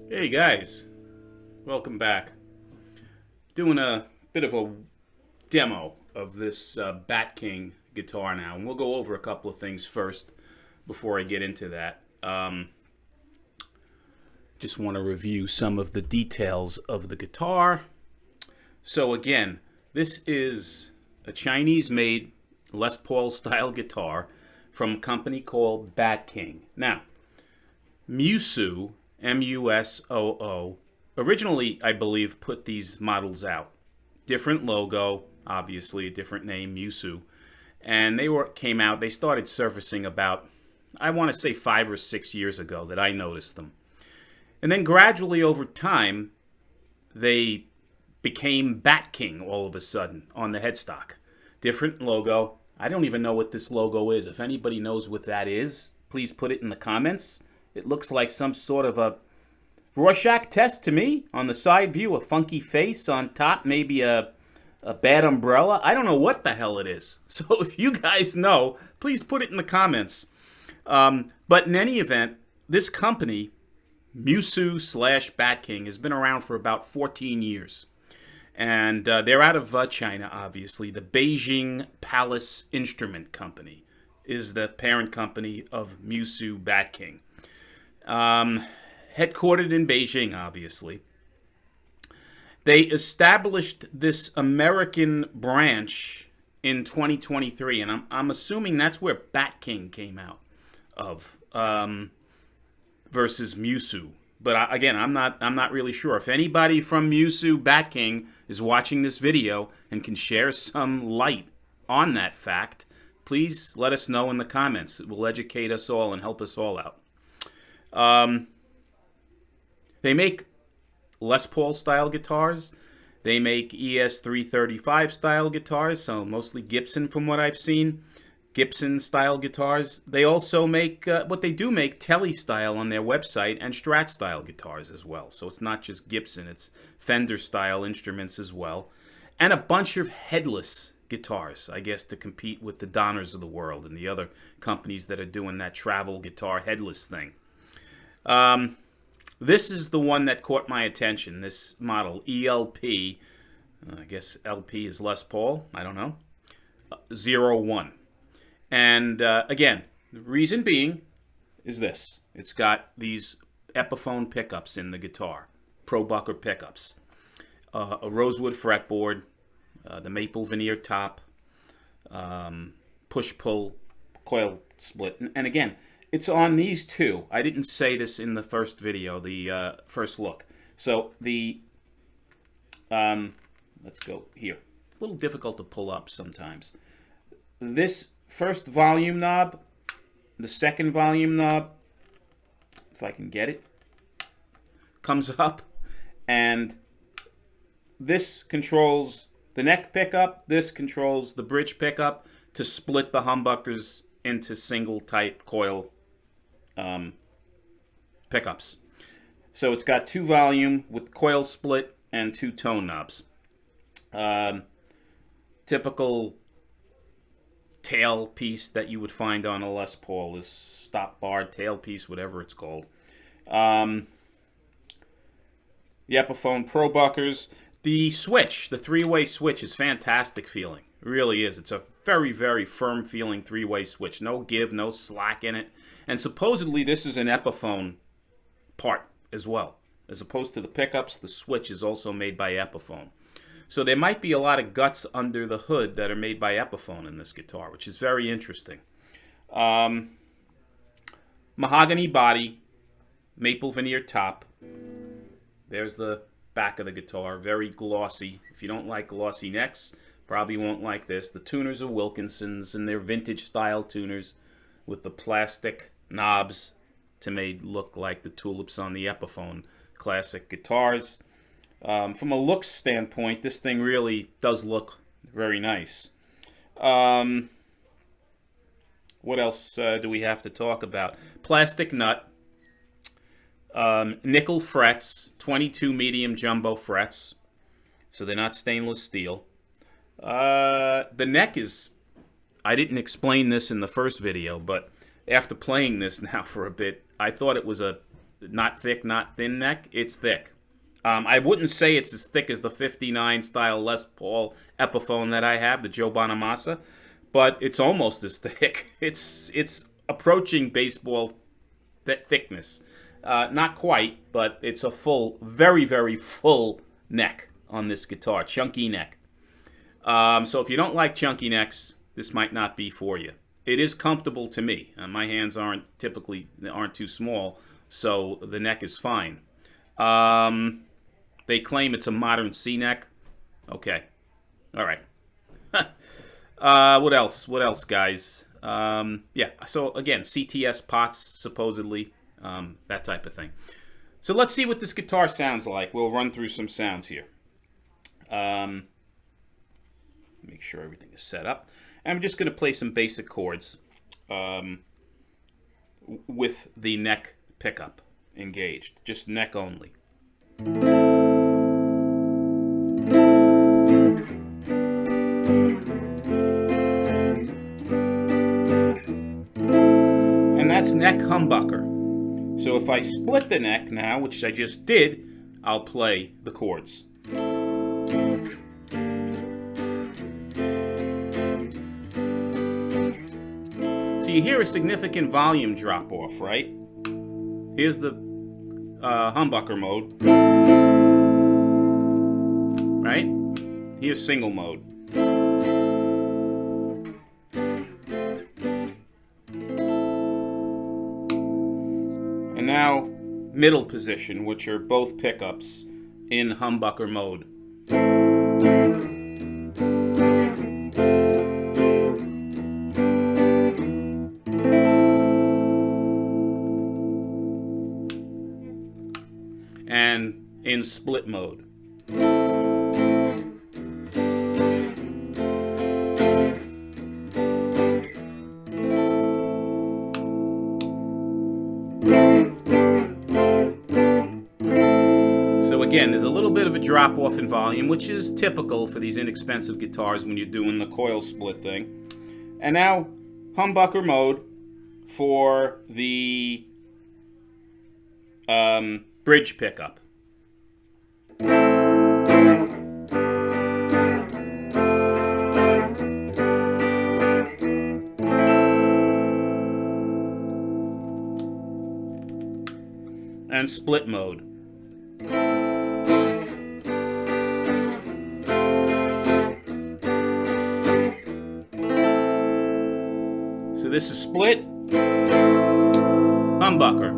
Hey guys, welcome back. Doing a bit of a demo of this Batking guitar now, and we'll go over a couple of things first before I get into that. Just want to review some of the details of the guitar. So again, this is a Chinese-made Les Paul style guitar from a company called Batking. Now, Musoo, Musoo, originally, I believe, put these models out. Different logo, obviously, a different name, Musoo. And they started surfacing about, I want to say 5 or 6 years ago that I noticed them. And then gradually over time, they became Bat King all of a sudden on the headstock. Different logo. I don't even know what this logo is. If anybody knows what that is, please put it in the comments. It looks like some sort of a Rorschach test to me. On the side view, a funky face. On top, maybe a bad umbrella. I don't know what the hell it is. So if you guys know, please put it in the comments. But in any event, this company, Musoo/Bat King, has been around for about 14 years. And they're out of China, obviously. The Beijing Palace Instrument Company is the parent company of Musoo/Bat King. Headquartered in Beijing, obviously. They established this American branch in 2023, and I'm assuming that's where Bat King came out of, versus Musoo. But again, I'm not really sure. If anybody from Musoo/Bat King is watching this video and can share some light on that fact, please let us know in the comments. It will educate us all and help us all out. They make Les Paul style guitars. They make ES-335 style guitars, so mostly Gibson from what I've seen. Gibson style guitars. They also make, Tele style on their website, and Strat style guitars as well. So it's not just Gibson, it's Fender style instruments as well. And a bunch of headless guitars, I guess, to compete with the Donners of the world and the other companies that are doing that travel guitar headless thing. This is the one that caught my attention, this model, ELP, I guess LP is Les Paul, I don't know, 01. And again, the reason being is this. It's got these Epiphone pickups in the guitar, Pro-Bucker pickups, a rosewood fretboard, the maple veneer top, push-pull coil split. And again, it's on these two. I didn't say this in the first video, the first look. So let's go here. It's a little difficult to pull up sometimes. This first volume knob, the second volume knob, if I can get it, comes up, and this controls the neck pickup, this controls the bridge pickup to split the humbuckers into single type coil pickups. So it's got 2 volume with coil split and 2 tone knobs. Typical tail piece that you would find on a Les Paul is stop bar, tail piece, whatever it's called. The Epiphone Pro-Buckers. The switch, the 3-way switch, is fantastic feeling. It really is. It's a very, very firm feeling 3-way switch. No give, no slack in it. And supposedly this is an Epiphone part as well. As opposed to the pickups, the switch is also made by Epiphone. So there might be a lot of guts under the hood that are made by Epiphone in this guitar, which is very interesting. Mahogany body, maple veneer top. There's the back of the guitar, very glossy. If you don't like glossy necks, probably won't like this. The tuners are Wilkinsons, and they're vintage style tuners with the plastic knobs to make look like the tulips on the Epiphone classic guitars. From a looks standpoint, this thing really does look very nice. What else do we have to talk about? Plastic nut. Nickel frets, 22 medium jumbo frets, so they're not stainless steel. The neck is, I didn't explain this in the first video, but after playing this now for a bit, I thought it was a not thick, not thin neck. It's thick. I wouldn't say it's as thick as the 59 style Les Paul Epiphone that I have, the Joe Bonamassa, but it's almost as thick. It's approaching baseball thickness. Not quite, but it's a full, very, very full neck on this guitar, chunky neck. So if you don't like chunky necks, this might not be for you. It is comfortable to me. My hands aren't too small, so the neck is fine. They claim it's a modern C neck. Okay. All right. What else? What else, guys? Yeah, so again, CTS pots, supposedly, that type of thing. So let's see what this guitar sounds like. We'll run through some sounds here. Make sure everything is set up. I'm just going to play some basic chords with the neck pickup engaged, just neck only. And that's neck humbucker. So if I split the neck now, which I just did, I'll play the chords. So you hear a significant volume drop off, right? Here's the humbucker mode. Right? Here's single mode. And now middle position, which are both pickups in humbucker mode. And in split mode. So again, there's a little bit of a drop off in volume, which is typical for these inexpensive guitars when you're doing the coil split thing. And now humbucker mode for the bridge pickup. And split mode. So this is split, humbucker.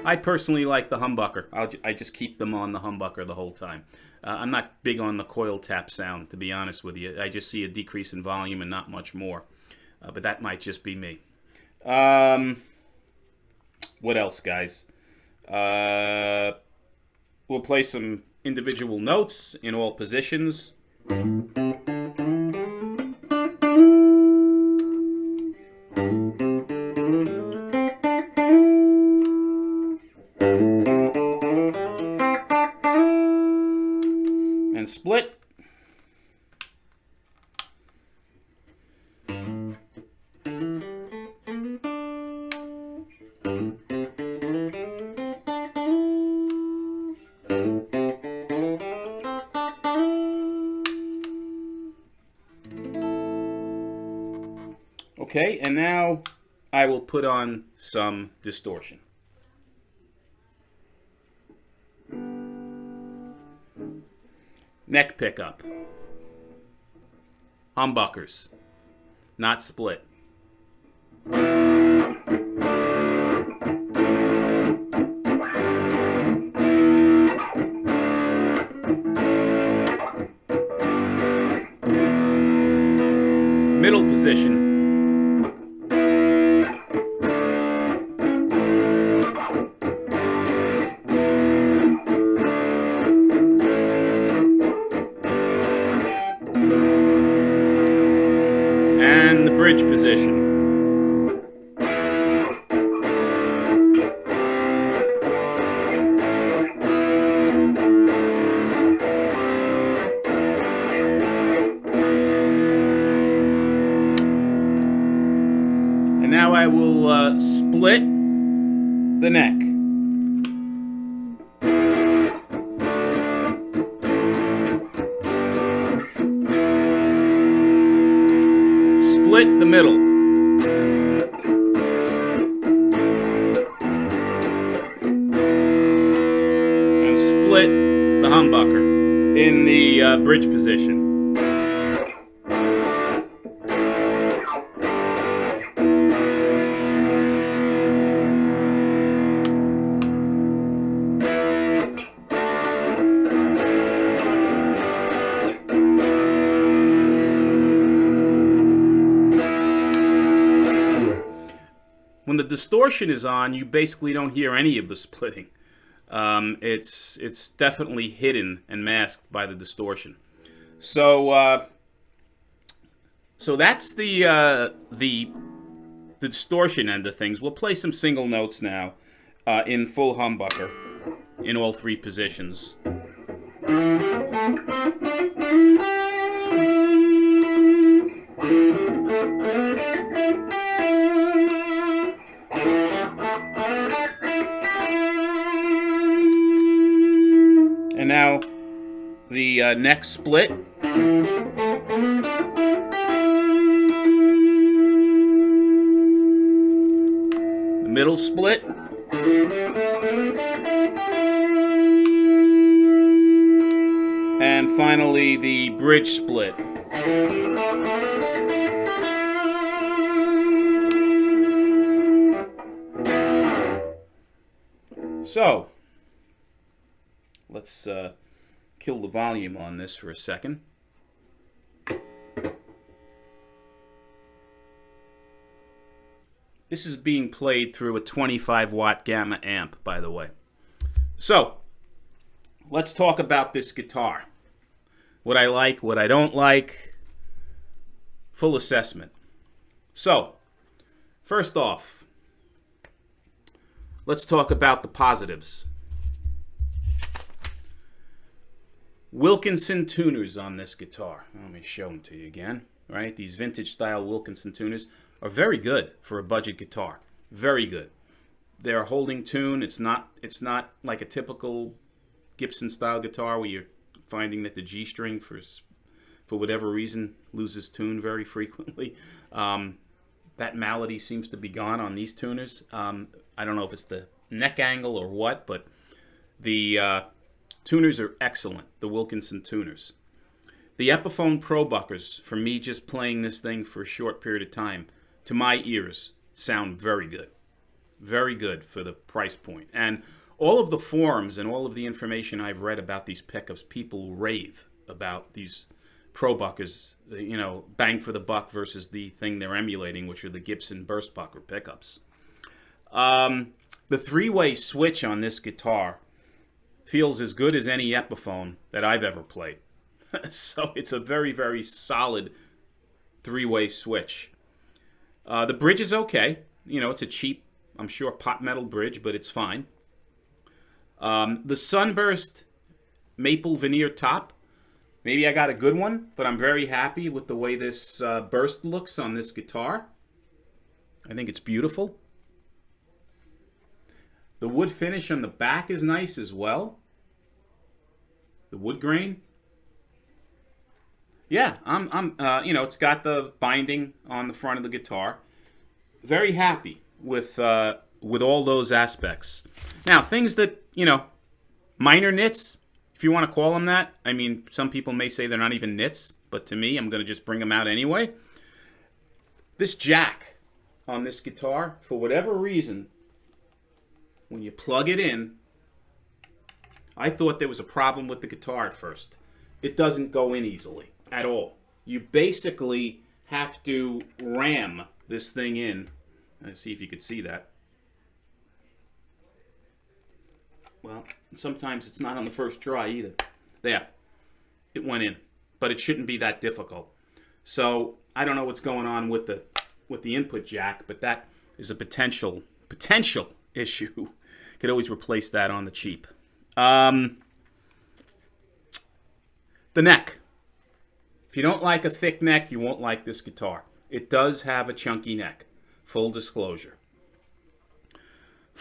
I personally like the humbucker. I just keep them on the humbucker the whole time. I'm not big on the coil tap sound, to be honest with you. I just see a decrease in volume and not much more. But that might just be me. What else, guys? We'll play some individual notes in all positions. And split. Okay, and now I will put on some distortion. Neck pickup. Humbuckers. Not split. Middle position. And the bridge position. And now I will split the neck. Split the middle. And split the humbucker in the bridge position. When the distortion is on, you basically don't hear any of the splitting. It's definitely hidden and masked by the distortion. So that's the distortion end of things. We'll play some single notes now in full humbucker in all three positions. And now the neck split. The middle split. And finally the bridge split. So, let's kill the volume on this for a second. This is being played through a 25 watt gamma amp, by the way. So, let's talk about this guitar. What I like, what I don't like. Full assessment. So, first off, let's talk about the positives. Wilkinson tuners on this guitar. Let me show them to you again. Right? These vintage style Wilkinson tuners are very good for a budget guitar. Very good. They're holding tune. It's not like a typical Gibson style guitar where you're finding that the G string for whatever reason loses tune very frequently. That melody seems to be gone on these tuners. I don't know if it's the neck angle or what, but the tuners are excellent, the Wilkinson tuners. The Epiphone Pro-Buckers, for me just playing this thing for a short period of time, to my ears, sound very good. Very good for the price point. And all of the forums and all of the information I've read about these pickups, people rave about these Pro-Buckers, you know, bang for the buck versus the thing they're emulating, which are the Gibson Burst Bucker pickups. The three-way switch on this guitar feels as good as any Epiphone that I've ever played. So it's a very, very solid three-way switch. The bridge is okay. You know, it's a cheap, I'm sure, pot metal bridge, but it's fine. The Sunburst maple veneer top, maybe I got a good one, but I'm very happy with the way this burst looks on this guitar. I think it's beautiful. The wood finish on the back is nice as well. The wood grain. Yeah, you know, it's got the binding on the front of the guitar. Very happy with all those aspects. Now, things that, you know, minor nits, if you want to call them that. I mean, some people may say they're not even nits, but to me, I'm going to just bring them out anyway. This jack on this guitar, for whatever reason, when you plug it in, I thought there was a problem with the guitar at first. It doesn't go in easily at all. You basically have to ram this thing in. Let's see if you could see that. Well, sometimes it's not on the first try either. There. It went in. But it shouldn't be that difficult. So, I don't know what's going on with the input jack, but that is a potential issue. Could always replace that on the cheap. The neck. If you don't like a thick neck, you won't like this guitar. It does have a chunky neck. Full disclosure.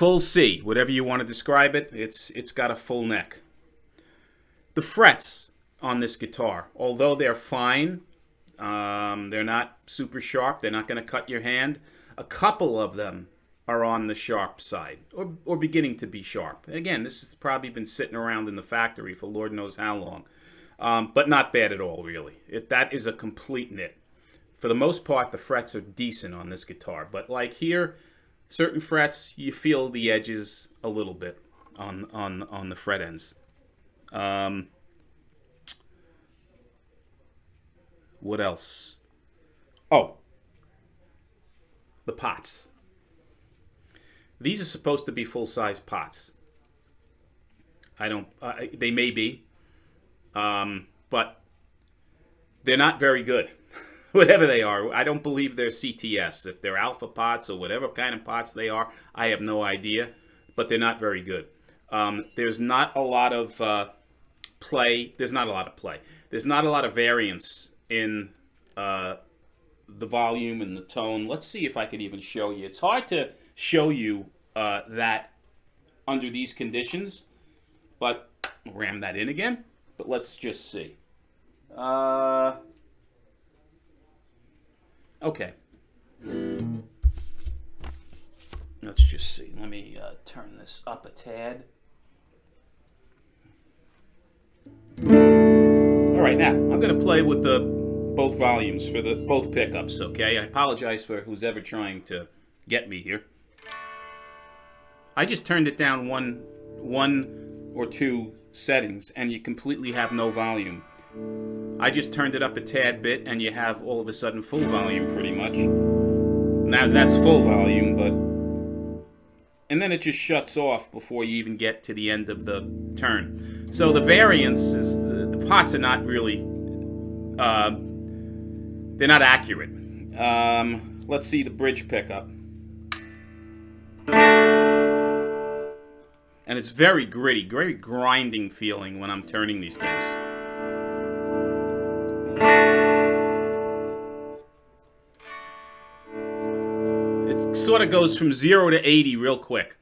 full C, whatever you want to describe it. It's got a full neck. The frets on this guitar, although they're fine, they're not super sharp. They're not going to cut your hand. A couple of them are on the sharp side, or beginning to be sharp. Again, this has probably been sitting around in the factory for Lord knows how long, but not bad at all, really. That is a complete nit. For the most part, the frets are decent on this guitar, but like here, certain frets, you feel the edges a little bit on the fret ends. What else? Oh, the pots. These are supposed to be full-size pots. They may be, but they're not very good. Whatever they are, I don't believe they're CTS. If they're alpha pots or whatever kind of pots they are, I have no idea, but they're not very good. There's not a lot of play. There's not a lot of play. There's not a lot of variance in the volume and the tone. Let's see if I could even show you. It's hard to show you that under these conditions, but I'll ram that in again. But let's just see. Okay. Let's just see. Let me turn this up a tad. All right, now I'm going to play with both volumes for both pickups, okay? I apologize for who's ever trying to get me here. I just turned it down one or two settings, and you completely have no volume. I just turned it up a tad bit, and you have all of a sudden full volume pretty much. Now that's full volume, but... And then it just shuts off before you even get to the end of the turn. So the variance is... The pots are not really... they're not accurate. Let's see the bridge pickup. And it's very gritty, very grinding feeling when I'm turning these things. It sort of goes from 0 to 80 real quick,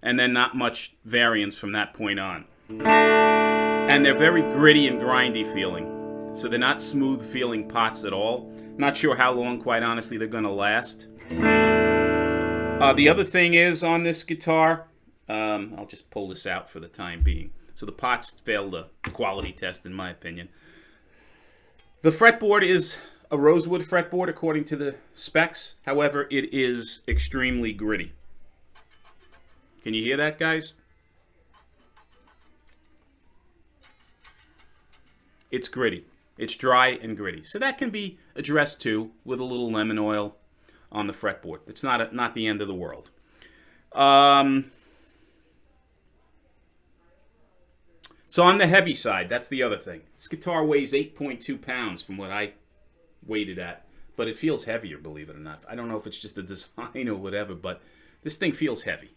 and then not much variance from that point on. And they're very gritty and grindy feeling, so they're not smooth feeling pots at all. Not sure how long, quite honestly, they're going to last. The other thing is on this guitar, I'll just pull this out for the time being. So the pots failed the quality test, in my opinion. The fretboard is a rosewood fretboard according to the specs. However, it is extremely gritty. Can you hear that, guys? It's gritty. It's dry and gritty. So that can be addressed too with a little lemon oil on the fretboard. It's not the end of the world. So on the heavy side, that's the other thing. This guitar weighs 8.2 pounds from what I weighed it at, but it feels heavier, believe it or not. I don't know if it's just the design or whatever, but this thing feels heavy.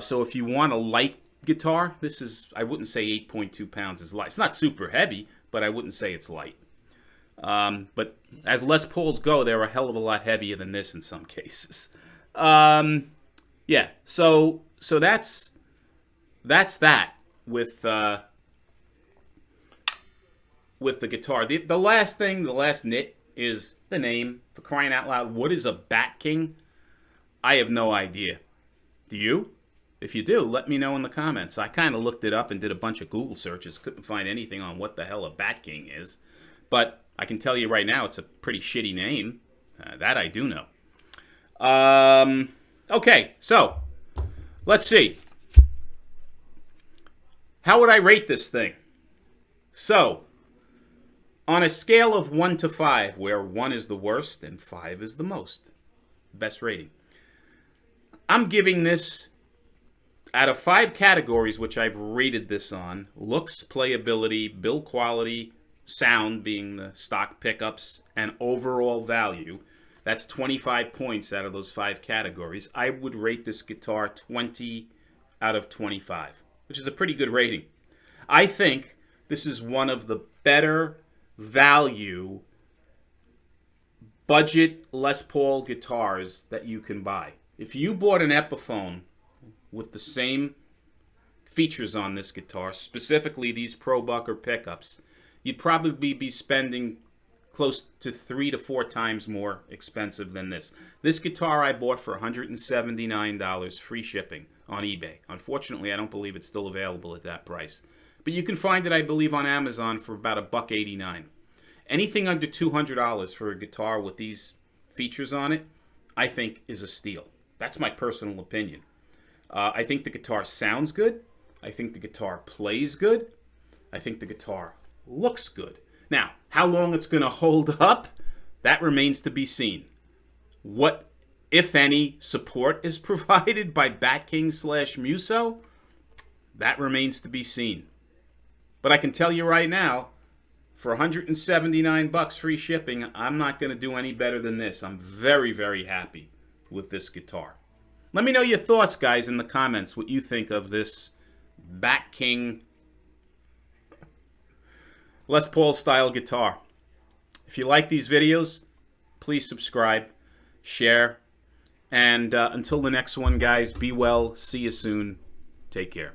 So if you want a light guitar, this is, I wouldn't say 8.2 pounds is light. It's not super heavy, but I wouldn't say it's light. But as Les Pauls go, they're a hell of a lot heavier than this in some cases. Yeah, so that's that with the guitar. The last thing, the last nit is the name. For crying out loud, what is a Batking? I have no idea. Do you? If you do, let me know in the comments. I kind of looked it up and did a bunch of Google searches. Couldn't find anything on what the hell a Batking is. But I can tell you right now, it's a pretty shitty name. That I do know. Okay, so let's see. How would I rate this thing? So, on a scale of 1 to 5, where 1 is the worst and 5 is the most, best rating, I'm giving this, out of 5 categories which I've rated this on, looks, playability, build quality, sound being the stock pickups, and overall value, that's 25 points out of those 5 categories. I would rate this guitar 20 out of 25, which is a pretty good rating. I think this is one of the better value budget Les Paul guitars that you can buy. If you bought an Epiphone with the same features on this guitar, specifically these Pro-Bucker pickups, you'd probably be spending close to 3 to 4 times more expensive than this. This guitar I bought for $179, free shipping on eBay. Unfortunately, I don't believe it's still available at that price. But you can find it, I believe, on Amazon for about $1.89. Anything under $200 for a guitar with these features on it, I think is a steal. That's my personal opinion. I think the guitar sounds good. I think the guitar plays good. I think the guitar looks good. Now, how long it's going to hold up, that remains to be seen. What, if any, support is provided by Batking/Muso, that remains to be seen. But I can tell you right now, for $179 free shipping, I'm not going to do any better than this. I'm very, very happy with this guitar. Let me know your thoughts, guys, in the comments, what you think of this Batking Les Paul style guitar. If you like these videos, please subscribe, share, and until the next one, guys, be well, see you soon, take care.